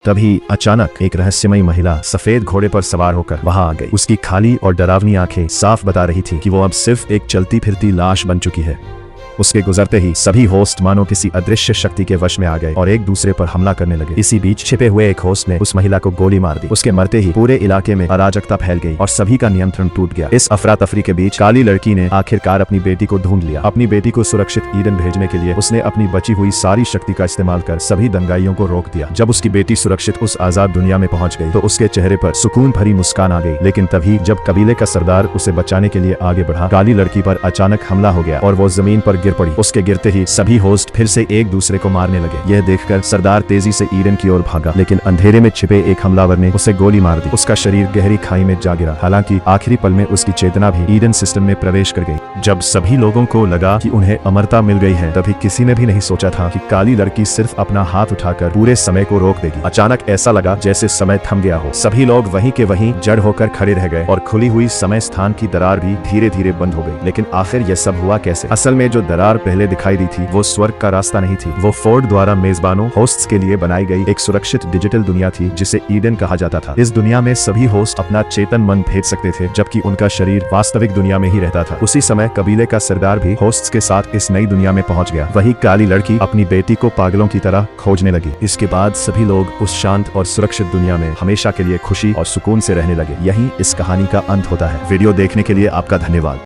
तभी अचानक एक रहस्यमयी महिला सफेद घोड़े पर सवार होकर वहां आ गई। उसकी खाली और डरावनी आंखें साफ बता रही थी कि वो अब सिर्फ एक चलती फिरती लाश बन चुकी है। उसके गुजरते ही सभी होस्ट मानो किसी अदृश्य शक्ति के वश में आ गए और एक दूसरे पर हमला करने लगे। इसी बीच छिपे हुए एक होस्ट ने उस महिला को गोली मार दी। उसके मरते ही पूरे इलाके में अराजकता फैल गई और सभी का नियंत्रण टूट गया। इस अफरा तफरी के बीच काली लड़की ने आखिरकार अपनी बेटी को ढूंढ लिया। अपनी बेटी को सुरक्षित ईडन भेजने के लिए उसने अपनी बची हुई सारी शक्ति का इस्तेमाल कर सभी दंगाइयों को रोक दिया। जब उसकी बेटी सुरक्षित उस आजाद दुनिया में पहुंच गई तो उसके चेहरे पर सुकून भरी मुस्कान आ गई। लेकिन तभी जब कबीले का सरदार उसे बचाने के लिए आगे बढ़ा, काली लड़की पर अचानक हमला हो गया और वो जमीन पर गिर पड़ी। उसके गिरते ही सभी होस्ट फिर से एक दूसरे को मारने लगे। यह देखकर सरदार तेजी से ईडन की ओर भागा, लेकिन अंधेरे में छिपे एक हमलावर ने उसे गोली मार दी। उसका शरीर गहरी खाई में जा गिरा। हालांकि आखिरी पल में उसकी चेतना भी ईडन सिस्टम में प्रवेश कर गई। जब सभी लोगों को लगा कि उन्हें अमरता मिल गई है, तभी किसी ने भी नहीं सोचा था कि काली लड़की सिर्फ अपना हाथ उठाकर पूरे समय को रोक देगी। अचानक ऐसा लगा जैसे समय थम गया हो। सभी लोग वहीं के वहीं जड़ होकर खड़े रह गए और खुली हुई समय स्थान की दरार भी धीरे धीरे बंद हो गई। लेकिन आखिर यह सब हुआ कैसे? असल में जो दरार पहले दिखाई दी थी वो स्वर्ग का रास्ता नहीं थी। वो फोर्ड द्वारा मेजबानों होस्ट्स के लिए बनाई गई एक सुरक्षित डिजिटल दुनिया थी जिसे ईडन कहा जाता था। इस दुनिया में सभी होस्ट अपना चेतन मन भेज सकते थे, जबकि उनका शरीर वास्तविक दुनिया में ही रहता था। उसी समय कबीले का सरदार भी होस्ट्स के साथ इस नई दुनिया में पहुंच गया। वही काली लड़की अपनी बेटी को पागलों की तरह खोजने लगी। इसके बाद सभी लोग उस शांत और सुरक्षित दुनिया में हमेशा के लिए खुशी और सुकून से रहने लगे। यही इस कहानी का अंत होता है। वीडियो देखने के लिए आपका धन्यवाद।